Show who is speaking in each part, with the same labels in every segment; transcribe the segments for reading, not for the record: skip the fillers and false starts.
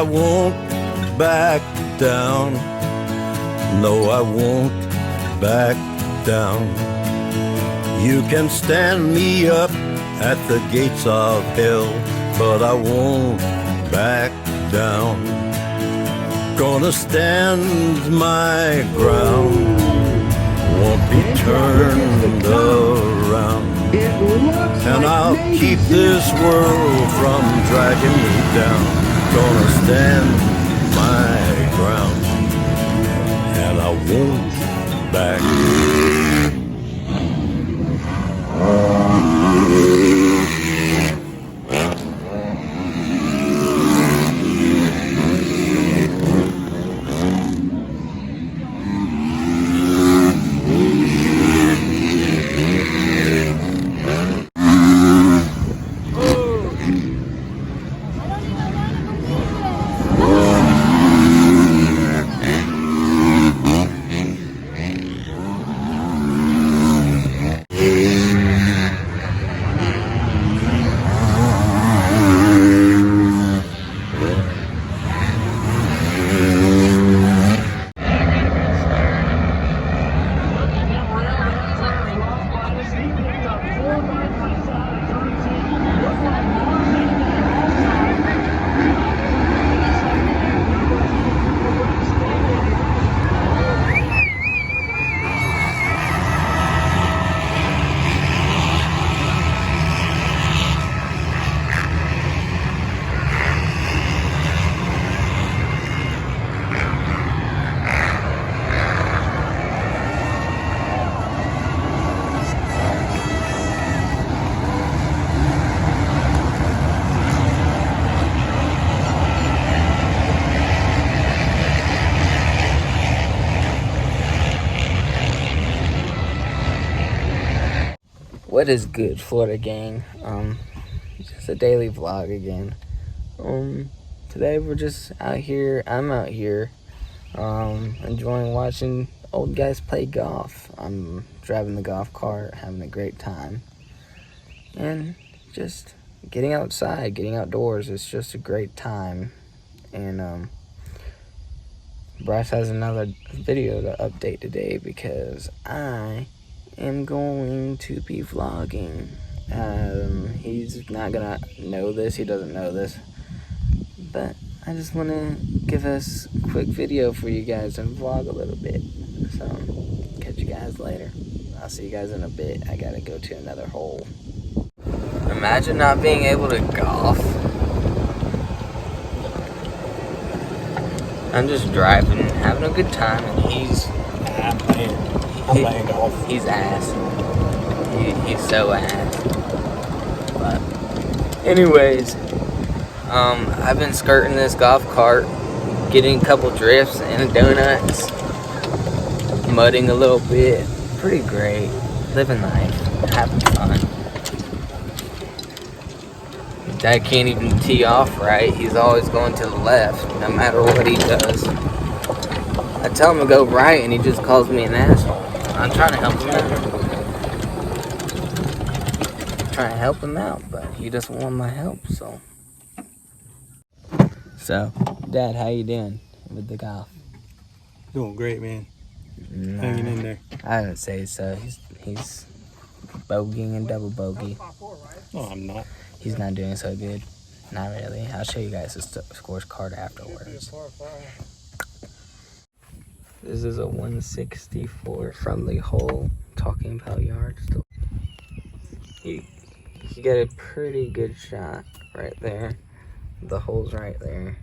Speaker 1: I won't back down. No, I won't back down. You can stand me up at the gates of hell, but I won't back down. Gonna stand my ground, won't be turned around. And I'll keep this world from dragging me down. Gonna stand my ground, and I won't back down.
Speaker 2: What is good, Florida gang? Just a daily vlog again. Today we're just out here. I'm out here, enjoying watching old guys play golf. I'm driving the golf cart, having a great time, and just getting outside, getting outdoors. It's just a great time. And Bryce has another video to update today because I am going to be vlogging. He's not gonna know this, he doesn't know this, but I just want to give us a quick video for you guys and vlog a little bit. So catch you guys later. I'll see you guys in a bit. I gotta go to another hole. Imagine not being able to golf. I'm just driving, having a good time, and he's
Speaker 3: I'm playing golf.
Speaker 2: He's ass. He's so ass. But anyways, I've been skirting this golf cart, getting a couple drifts and donuts, mudding a little bit. Pretty great. Living life, having fun. Dad can't even tee off right. He's always going to the left, no matter what he does. I tell him to go right, and he just calls me an asshole. I'm trying to help him out. But he doesn't want my help, so. So, Dad, how you doing with the golf?
Speaker 3: Doing great, man.
Speaker 2: Nah,
Speaker 3: Hanging in there.
Speaker 2: I didn't say so. He's bogeying and double bogey.
Speaker 3: No, I'm not.
Speaker 2: He's not doing so good. Not really. I'll show you guys his scorecard afterwards. This is a 164 friendly hole. Talking about yards. He got a pretty good shot right there. The hole's right there.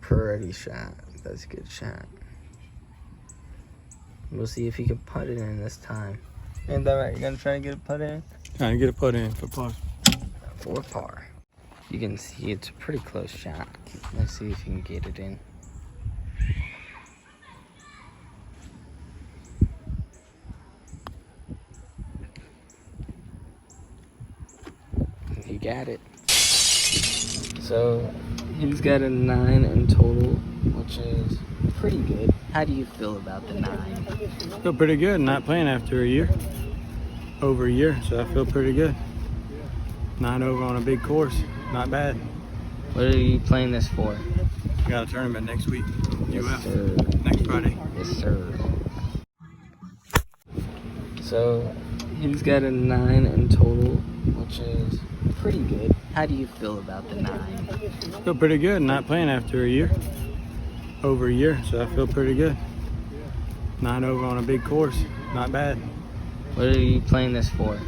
Speaker 2: Pretty shot. That's a good shot. We'll see if he can putt it in this time. Ain't that right? You gonna try and get a putt in?
Speaker 3: Trying to get a putt in for par.
Speaker 2: For par. You can see it's a pretty close shot. Let's see if you can get it in. He got it. So he's got a 9 in total, which is pretty good. How do you feel about the 9?
Speaker 3: Feel pretty good not playing after a year. over a year, so I feel pretty good. 9 over on a big course, not bad.
Speaker 2: What are you playing this for?
Speaker 3: Got a tournament next week,
Speaker 2: Yes,
Speaker 3: UF,
Speaker 2: sir.
Speaker 3: next Friday.
Speaker 2: Yes, sir. So he's got a 9 in total, which is pretty good. How do you feel about the 9?
Speaker 3: Feel pretty good, not playing after a year. Over a year, so I feel pretty good. 9 over on a big course, not bad.
Speaker 2: What are you playing this for?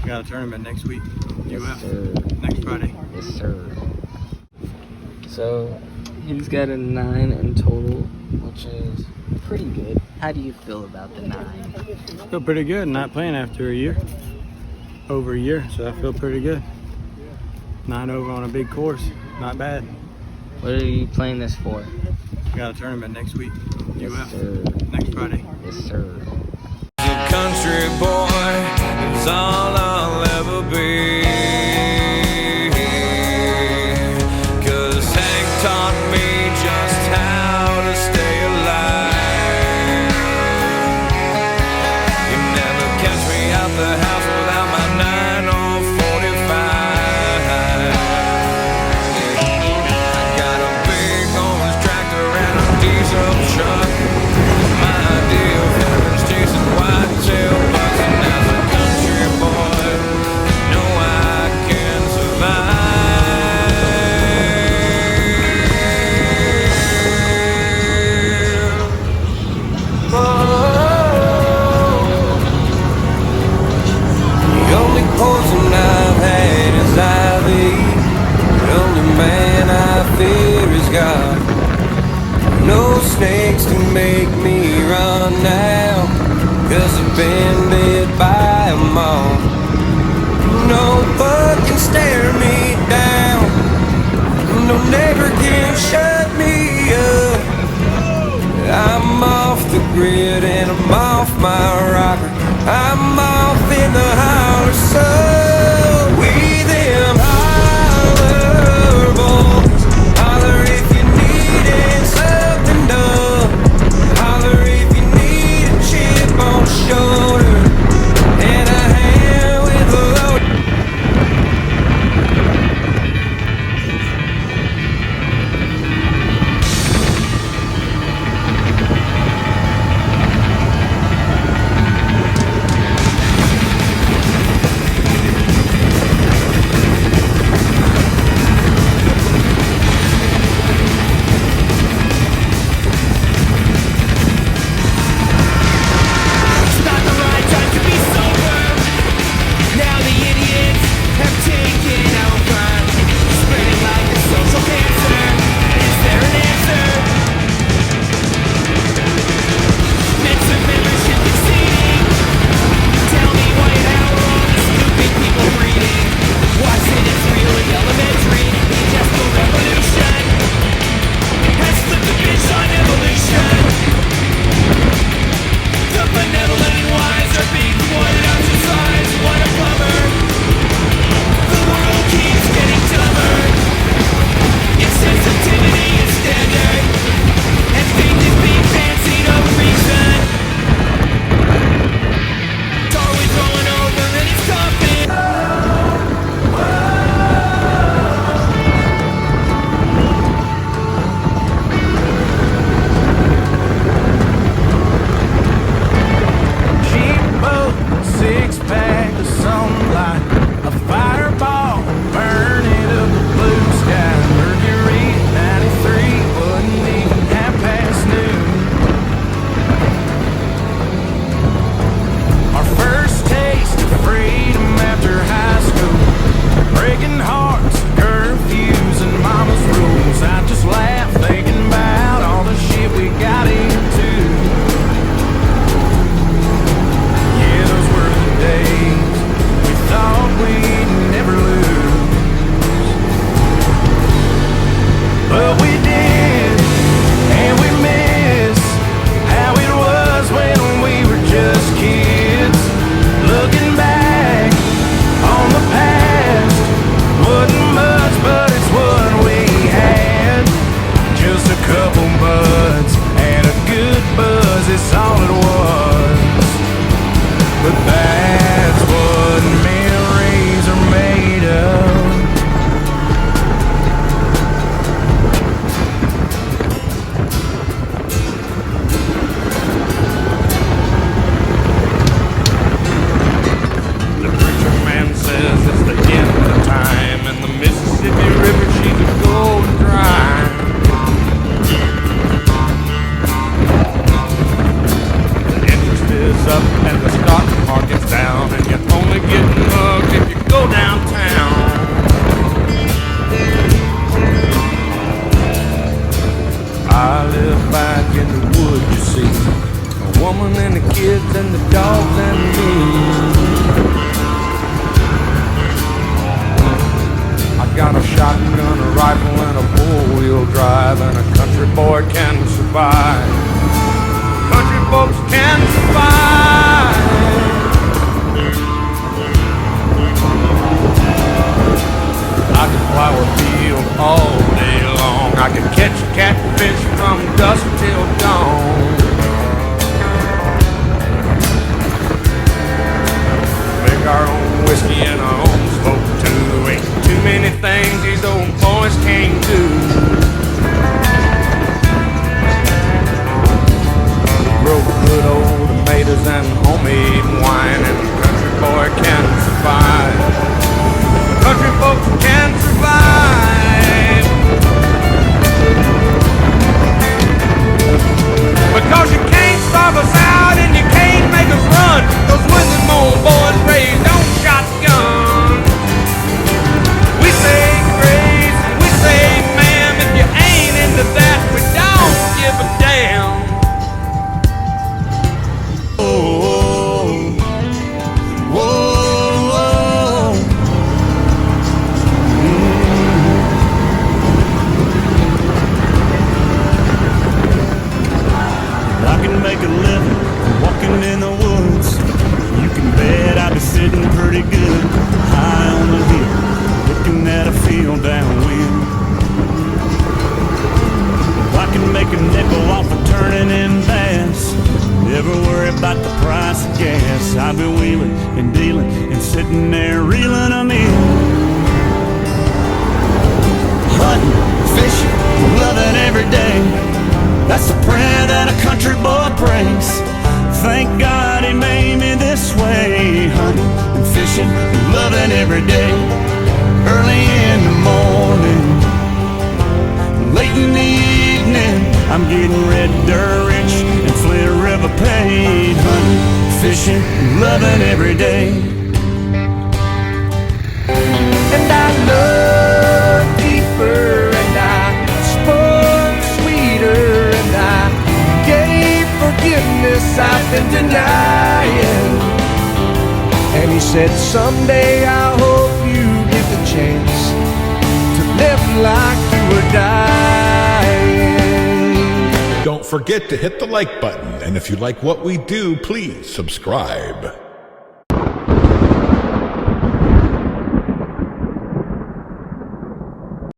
Speaker 3: Got a tournament next week,
Speaker 2: Yes,
Speaker 3: UF,
Speaker 2: sir.
Speaker 3: next Friday.
Speaker 2: Yes, sir. So he's got a 9 in total, which is pretty good. How do you feel about the 9?
Speaker 3: Feel pretty good, not playing after a year. Over a year, so I feel pretty good. 9 over on a big course, not bad.
Speaker 2: What are you playing this for?
Speaker 3: Got a tournament next week,
Speaker 2: Yes,
Speaker 3: UF,
Speaker 2: sir.
Speaker 3: next Friday.
Speaker 2: Yes, sir.
Speaker 1: A country boy is all I'll ever be. 'Cause Hank taught me just how to stay alive. You never catch me out the house without my 9 or 45. I got a big orange tractor and a diesel truck. My idea of heaven's chasing whitetail bucks, and as a country boy, know I can survive. The only poison I've had is ivy. The only man I fear is God. No snakes to make me run now, 'cause I've been bit by 'em all. No bug can stare me down, no neighbor can shut me up. I'm off the grid and I'm off my rocker. I'm off in the holler, so we them holler boys. Holler if you needed something done. Holler if you need a chip on shoulder and a hand with a load. But that's woman and the kids and the dogs and me. I got a shotgun, a rifle, and a four-wheel drive, and a country boy can survive. Country folks can survive. I could plow a field all day long. I could catch a catfish from dusk till dawn. Make our own whiskey and our own smoke too. Ain't too many things these old boys can't do. Grow good old tomatoes and homemade wine, and the country boy can survive. Country folks can survive. Because you can't starve us out and you can't make us run. Those when them old boys raised on shotgun. We say grace and we say ma'am. If you ain't into that, we don't give a damn.
Speaker 4: Make a living walking in the woods. You can bet I'll be sitting pretty good high on the hill, looking at a field downwind. If I can make a nickel off of turning in bass, never worry about the price of gas. I'll be wheeling and dealing and sitting there reeling them in. Hunting, fishing, loving every day. That's the prayer that a country boy prays. Thank God he made me this way. Hunting and fishing and loving every day. Early in the morning, late in the evening, I'm getting red dirt rich and Flint River paid. Hunting, fishing, and loving every day.
Speaker 1: And I love deeper and I spoke sweeter. Forgiveness I've been denying. And he said, someday I hope you get the chance to live like you were dying.
Speaker 5: Don't forget to hit the like button, and if you like what we do, please subscribe.